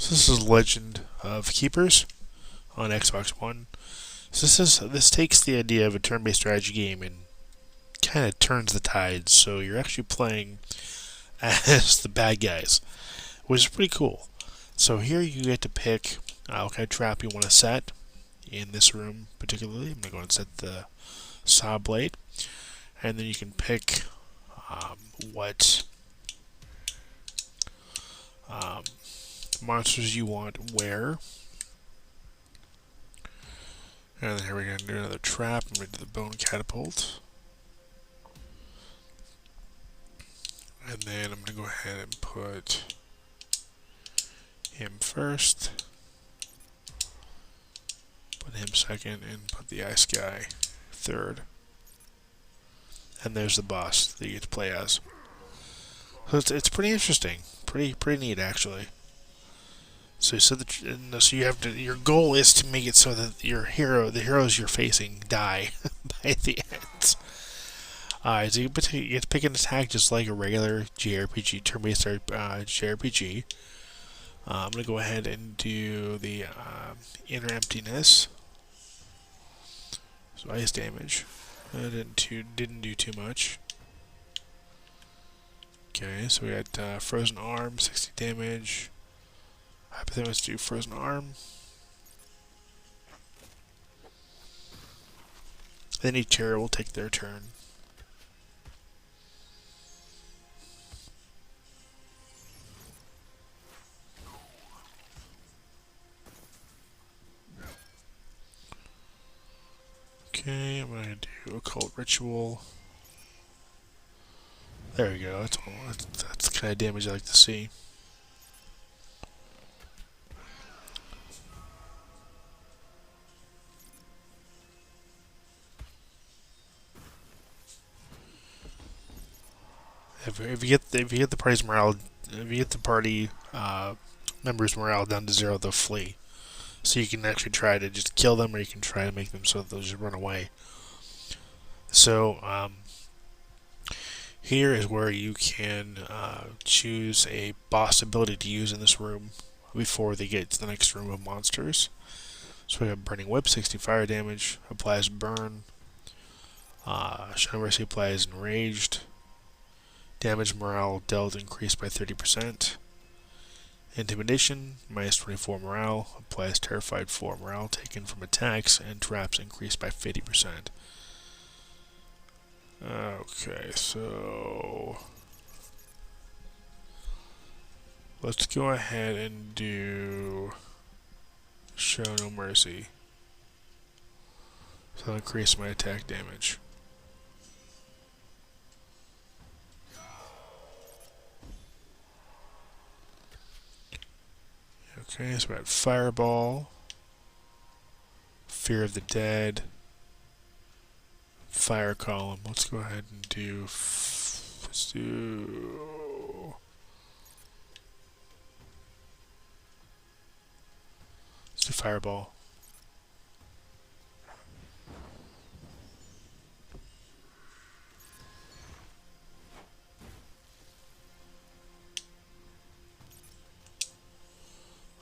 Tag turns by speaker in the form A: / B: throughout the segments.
A: So this is Legend of Keepers on Xbox One. So this takes the idea of a turn-based strategy game and kind of turns the tides. So you're actually playing as the bad guys, which is pretty cool. So here you get to pick what kind of trap you want to set in this room particularly. I'm going to go and set the saw blade, and then you can pick what monsters you want where. And then here we're going to do another trap. I'm going to do the bone catapult. And then I'm going to go ahead and put him first, put him second, and put the ice guy third. And there's the boss that you get to play as. So it's pretty interesting, pretty neat actually. So you have to. Your goal is to make it so that the heroes you're facing, die by the end. So you get to pick an attack just like a regular JRPG, turn-based JRPG. I'm gonna go ahead and do the inner emptiness. So ice damage. Didn't do too much. Okay, so we got frozen arm, 60 damage. Hypothesis do frozen arm. Then each hero will take their turn. Okay, I'm going to do occult ritual. There we go. That's the kind of damage I like to see. If you get the party's morale, if you get the party members' morale down to 0, they'll flee. So you can actually try to just kill them, or you can try to make them so that they'll just run away. So here is where you can choose a boss ability to use in this room before they get to the next room of monsters. So we have Burning Whip, 60 fire damage, applies burn. Show Mercy applies enraged. Damage morale dealt increased by 30%. Intimidation, minus 24 morale, applies terrified 4 morale taken from attacks, and traps increased by 50%. Okay, so let's go ahead and do Show No Mercy. So I'll increase my attack damage. Okay, so we got Fireball, Fear of the Dead, Fire Column. Let's go ahead and do. Let's do Fireball.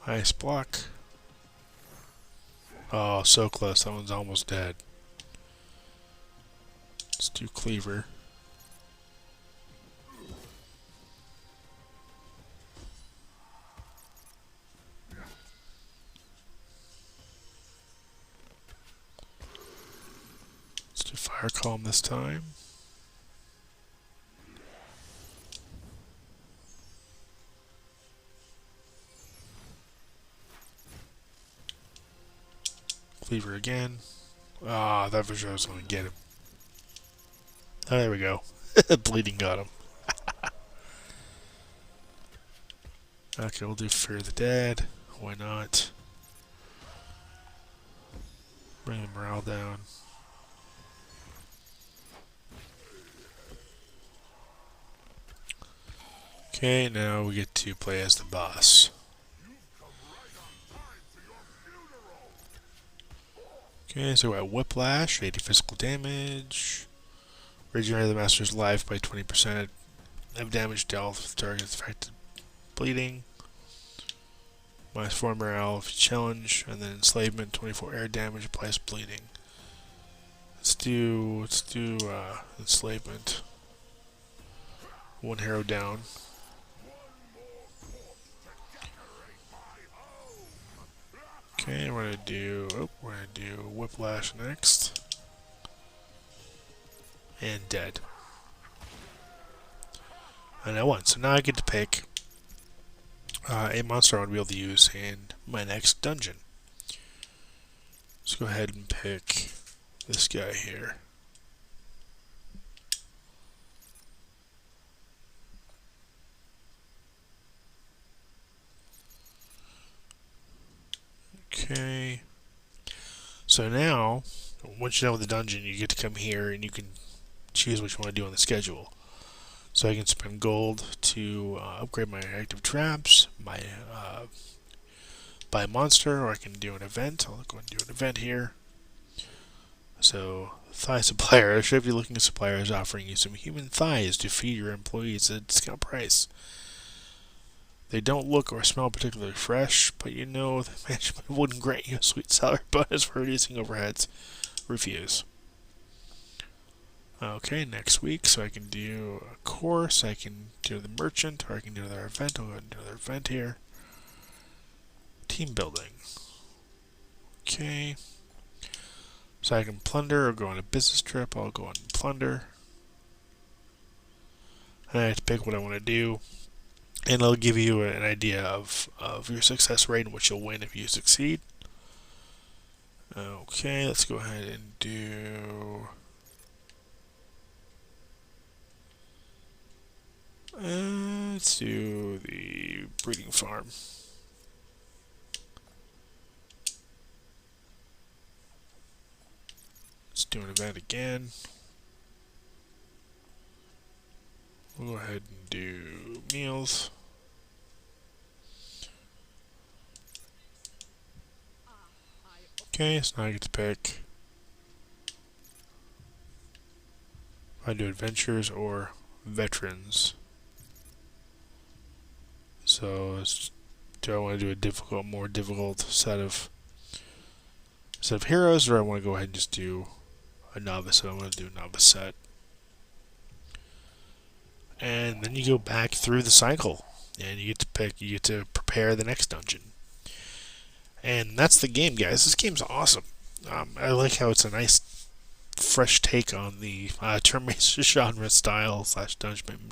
A: Ice block. Oh, so close. That one's almost dead. Let's do Cleaver. Let's do Fire Column this time. Cleaver again. Ah, that was sure I was going to get him. Oh, there we go. Bleeding got him. Okay, we'll do Fear of the Dead. Why not? Bring the morale down. Okay, now we get to play as the boss. Okay, so we got Whiplash, 80 physical damage. Regenerate the Master's life by 20%. Have damage dealt with targets affected bleeding. -4 morale if you challenge, and then enslavement, 24 air damage, applies bleeding. Let's do enslavement. 1 hero down. Okay, we're gonna do whiplash next, and dead. And I won. So now I get to pick a monster I want to be able to use in my next dungeon. Let's go ahead and pick this guy here. Okay. So now, once you're done with the dungeon, you get to come here and you can choose what you want to do on the schedule. So I can spend gold to upgrade my active traps, my buy a monster, or I can do an event. I'll go and do an event here. So, thigh supplier. Should be looking at suppliers offering you some human thighs to feed your employees at a discount price. They don't look or smell particularly fresh, but you know the management wouldn't grant you a sweet salary bonus for reducing overheads. Refuse. Okay, next week, so I can do a course, I can do the merchant, or I can do another event. I'll go ahead and do another event here. Team building. Okay. So I can plunder or go on a business trip. I'll go on plunder. And I have to pick what I want to do. And it'll give you an idea of your success rate and what you'll win if you succeed. Okay, let's go ahead and do... let's do the breeding farm. Let's do an event again. We'll go ahead and do meals. Okay, so now I get to pick if I do adventures or veterans. So, do I want to do a more difficult set of heroes, or I want to go ahead and just do a novice? So I want to do a novice set. And then you go back through the cycle, and you get to prepare the next dungeon. And that's the game, guys. This game's awesome. I like how it's a nice, fresh take on the turn-based genre style /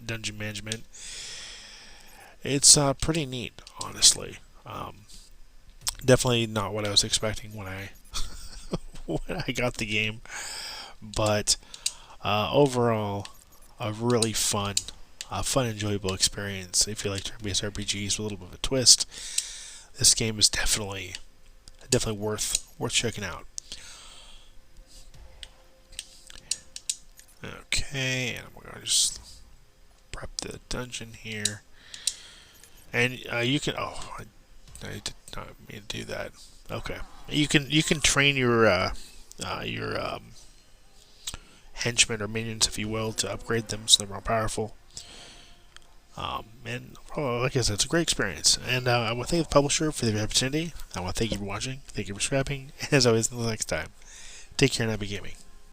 A: dungeon management. It's pretty neat, honestly. Definitely not what I was expecting when I when I got the game, but overall, a really fun, enjoyable experience. If you like turn-based RPGs with a little bit of a twist, this game is definitely worth checking out. Okay, and I'm gonna just prep the dungeon here. And you can. Oh, I did not mean to do that. Okay, you can train your henchmen or minions, if you will, to upgrade them so they're more powerful. And like I said, it's a great experience. And I want to thank the publisher for the opportunity. I want to thank you for watching. Thank you for subscribing. And as always, until next time, take care and happy gaming.